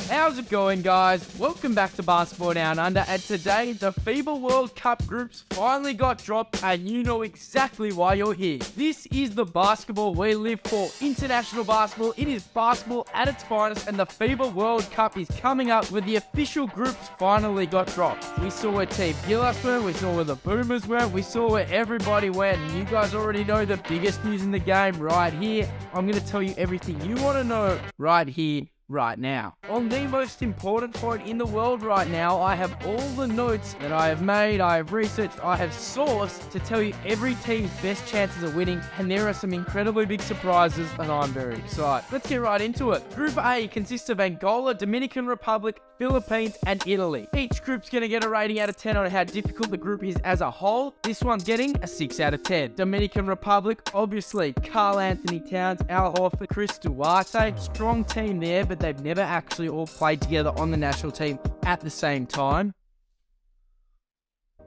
How's it going, guys? Welcome back to Basketball Down Under, and today the FIBA World Cup groups finally got dropped, and you know exactly why you're here. This is the basketball we live for, international basketball. It is basketball at its finest, and the FIBA World Cup is coming up where the official groups finally got dropped. We saw where Team GILAS were, we saw where the Boomers were, we saw where everybody went, and you guys already know the biggest news in the game right here. I'm going to tell you everything you want to know right here, right now. On the most important point in the world right now, I have all the notes that I have made, I have researched, I have sourced to tell you every team's best chances of winning, and there are some incredibly big surprises, and I'm very excited. Let's get right into it. Group A consists of Angola, Dominican Republic, Philippines, and Italy. Each group's going to get a rating out of 10 on how difficult the group is as a whole. This one's getting a 6 out of 10. Dominican Republic, obviously, Karl Anthony Towns, Al Horford, Chris Duarte. Strong team there, but they've never actually all played together on the national team at the same time.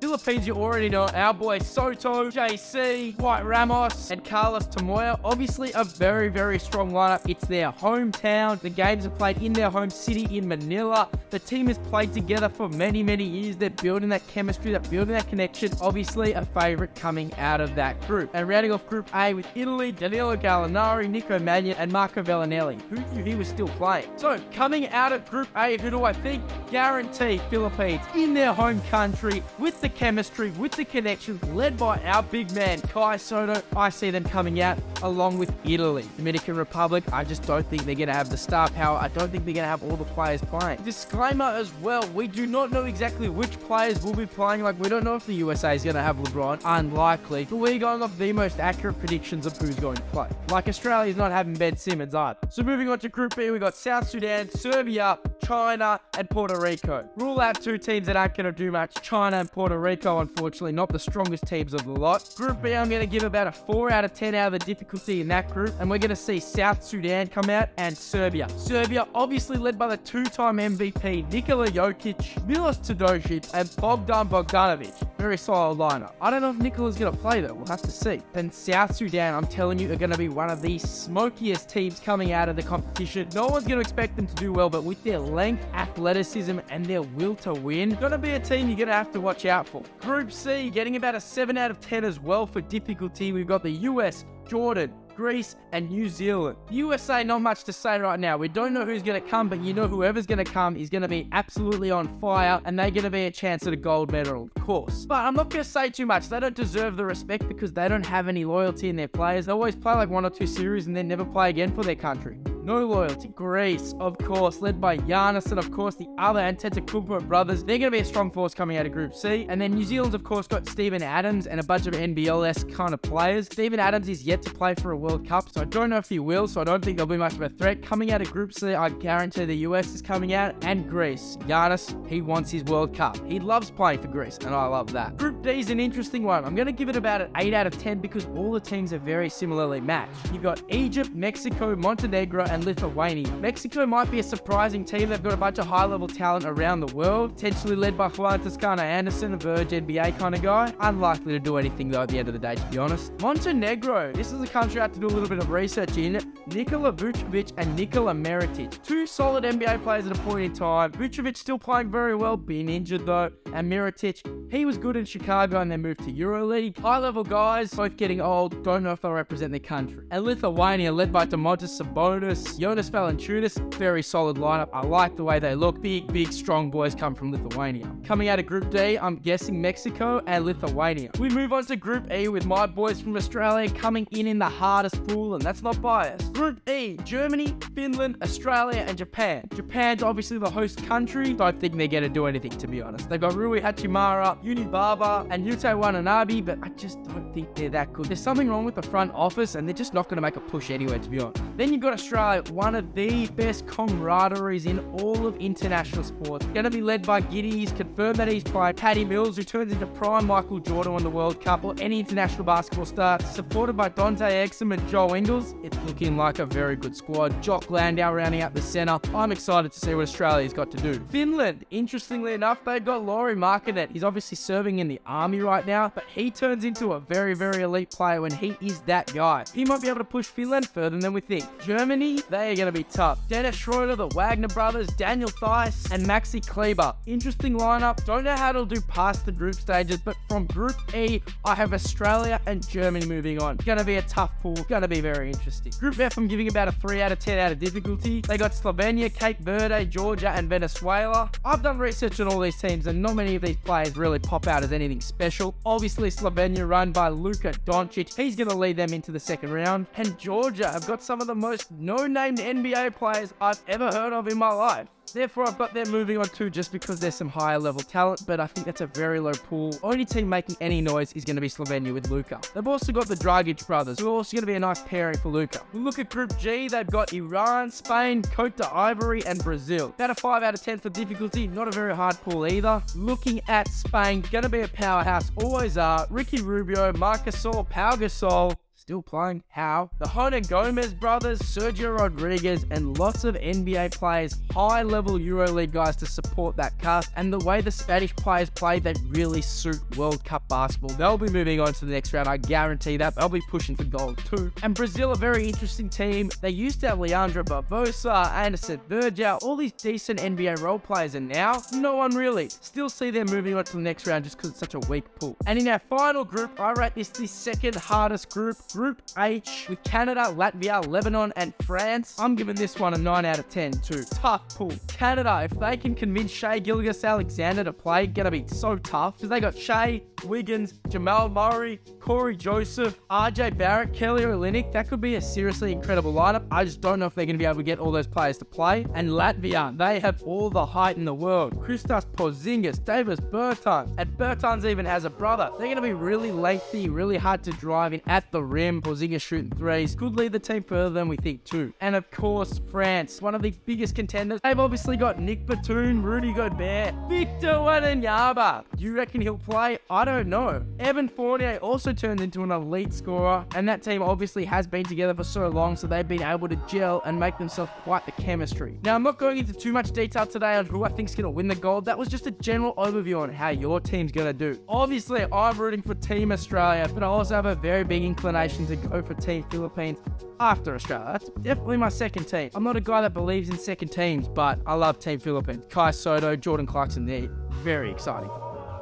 Philippines, you already know, our boy Sotto, JC, White Ramos, and Carlos Tamoya. Obviously a very, very strong lineup. It's their hometown. The games are played in their home city in Manila. The team has played together for many, many years. They're building that chemistry, they're building that connection. Obviously a favourite coming out of that group. And rounding off Group A with Italy, Danilo Gallinari, Nico Mannion, and Marco Bellinelli. Who knew he was still playing? So, coming out of Group A, who do I think? Guarantee Philippines in their home country with the chemistry, with the connections, led by our big man Kai Sotto. I see them coming out along with Italy. Dominican Republic, I just don't think they're going to have the star power. I don't think they're going to have all the players playing. Disclaimer as well, we do not know exactly which players will be playing. Like, we don't know if the USA is going to have LeBron. Unlikely. But we're going off the most accurate predictions of who's going to play. Like, Australia's not having Ben Simmons either. So moving on to Group B, we got South Sudan, Serbia, China, and Puerto Rico. Rule out two teams that aren't going to do much. China and Puerto Rico, unfortunately, not the strongest teams of the lot. Group B, I'm going to give about a 4 out of 10 out of the difficulty in that group. And we're going to see South Sudan come out and Serbia. Serbia, obviously led by the two-time MVP Nikola Jokic, Milos Teodosic, and Bogdan Bogdanovic. Very solid lineup. I don't know if Nikola's going to play though. We'll have to see. Then South Sudan, I'm telling you, are going to be one of the smokiest teams coming out of the competition. No one's going to expect them to do well, but with their length, athleticism, and their will to win, going to be a team you're going to have to watch out for. Group C, getting about a 7 out of 10 as well for difficulty. We've got the US, Jordan, Greece, and New Zealand. USA, not much to say right now. We don't know who's going to come, but you know whoever's going to come is going to be absolutely on fire, and they're going to be a chance at a gold medal, of course. But I'm not going to say too much. They don't deserve the respect because they don't have any loyalty in their players. They always play like 1 or 2 series and then never play again for their country. No loyalty. Greece, of course, led by Giannis and, of course, the other Antetokounmpo brothers. They're going to be a strong force coming out of Group C. And then New Zealand's, of course, got Steven Adams and a bunch of NBL-esque kind of players. Steven Adams is yet to play for a World Cup, so I don't know if he will, so I don't think there'll be much of a threat. Coming out of Group C, I guarantee the US is coming out, and Greece. Giannis, he wants his World Cup. He loves playing for Greece, and I love that. Group D is an interesting one. I'm going to give it about an 8 out of 10 because all the teams are very similarly matched. You've got Egypt, Mexico, Montenegro, and Lithuania. Mexico might be a surprising team. They've got a bunch of high-level talent around the world, potentially led by Juan Toscano Anderson, a Verge NBA kind of guy. Unlikely to do anything, though, at the end of the day, to be honest. Montenegro. This is a country I had to do a little bit of research in. Nikola Vucevic and Nikola Mirotic. 2 solid NBA players at a point in time. Vucevic still playing very well, being injured, though. And Mirotic, he was good in Chicago and then moved to EuroLeague. High-level guys, both getting old. Don't know if they'll represent their country. And Lithuania, led by Domantas Sabonis, Jonas Valanciunas. Very solid lineup. I like the way they look. Big, strong boys come from Lithuania. Coming out of Group D, I'm guessing Mexico and Lithuania. We move on to Group E with my boys from Australia coming in the hardest pool, and that's not biased. Group E, Germany, Finland, Australia, and Japan. Japan's obviously the host country. Don't think they're going to do anything, to be honest. They've got Rui Hachimura, Unibaba, and Yuta Watanabe, but I just don't think they're that good. There's something wrong with the front office, and they're just not going to make a push anywhere, to be honest. Then you've got Australia, one of the best camaraderies in all of international sports. Going to be led by Giddy. He's confirmed that he's played. Paddy Mills, who turns into prime Michael Jordan on the World Cup or any international basketball star. Supported by Dante Exum and Joe Ingles. It's looking like a very good squad. Jock Landau rounding out the centre. I'm excited to see what Australia's got to do. Finland, interestingly enough, they've got Lauri Markkanen. He's obviously serving in the army right now, but he turns into a very, very elite player when he is that guy. He might be able to push Finland further than we think. Germany, Germany, they are going to be tough. Dennis Schroeder, the Wagner brothers, Daniel Theis, and Maxi Kleber. Interesting lineup. Don't know how it'll do past the group stages, but from Group E, I have Australia and Germany moving on. Going to be a tough pool. Going to be very interesting. Group F, I'm giving about a 3 out of 10 out of difficulty. They got Slovenia, Cape Verde, Georgia, and Venezuela. I've done research on all these teams, and not many of these players really pop out as anything special. Obviously, Slovenia run by Luka Doncic. He's going to lead them into the second round. And Georgia have got some of the most no-named NBA players I've ever heard of in my life. Therefore, I've got them moving on too, just because there's some higher level talent, but I think that's a very low pool. Only team making any noise is going to be Slovenia with Luka. They've also got the Dragic brothers, who are also going to be a nice pairing for Luka. We look at Group G, they've got Iran, Spain, Cote d'Ivory, and Brazil. About a 5 out of 10 for difficulty, not a very hard pool either. Looking at Spain, going to be a powerhouse, always are. Ricky Rubio, Marc Gasol, Pau Gasol, still playing. How? The Hernan Gomez brothers, Sergio Rodriguez, and lots of NBA players, high-level EuroLeague guys to support that cast. And the way the Spanish players play, they really suit World Cup basketball. They'll be moving on to the next round, I guarantee that. They'll be pushing for gold too. And Brazil, a very interesting team. They used to have Leandro Barbosa, Anderson Virgil, all these decent NBA role players, and now, no one really. Still see them moving on to the next round just because it's such a weak pool. And in our final group, I rate this the second hardest group. Group H, with Canada, Latvia, Lebanon, and France. I'm giving this one a 9 out of 10 too. Tough pool. Canada, if they can convince Shai Gilgeous-Alexander to play, gonna be so tough, because they got Shai, Wiggins, Jamal Murray, Corey Joseph, RJ Barrett, Kelly Olynyk. That could be a seriously incredible lineup. I just don't know if they're going to be able to get all those players to play. And Latvia, they have all the height in the world. Kristaps Porzingis, Davis Bertans, and Bertans even has a brother. They're going to be really lengthy, really hard to drive in at the rim. Porzingis shooting threes. Could lead the team further than we think too. And of course, France, one of the biggest contenders. They've obviously got Nick Batum, Rudy Gobert, Victor Wembanyama. Do you reckon he'll play? I don't know. Evan Fournier also turned into an elite scorer, and that team obviously has been together for so long, so they've been able to gel and make themselves quite the chemistry. Now, I'm not going into too much detail today on who I think is going to win the gold. That was just a general overview on how your team's going to do. Obviously, I'm rooting for Team Australia, but I also have a very big inclination to go for Team Philippines after Australia. That's definitely my second team. I'm not a guy that believes in second teams, but I love Team Philippines. Kai Sotto, Jordan Clarkson, they're very exciting.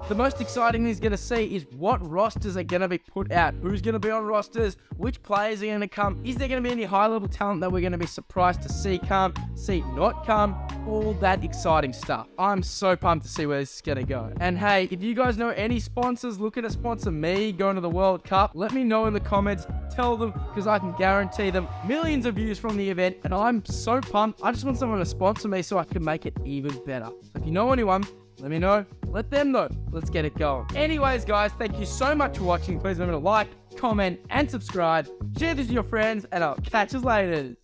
The most exciting thing he's going to see is what rosters are going to be put out. Who's going to be on rosters? Which players are going to come? Is there going to be any high-level talent that we're going to be surprised to see come, see not come? All that exciting stuff. I'm so pumped to see where this is going to go. And hey, if you guys know any sponsors looking to sponsor me going to the World Cup, let me know in the comments. Tell them, because I can guarantee them millions of views from the event. And I'm so pumped. I just want someone to sponsor me so I can make it even better. So if you know anyone, let me know. Let them know. Let's get it going. Anyways, guys, thank you so much for watching. Please remember to like, comment, and subscribe. Share this with your friends, and I'll catch you later.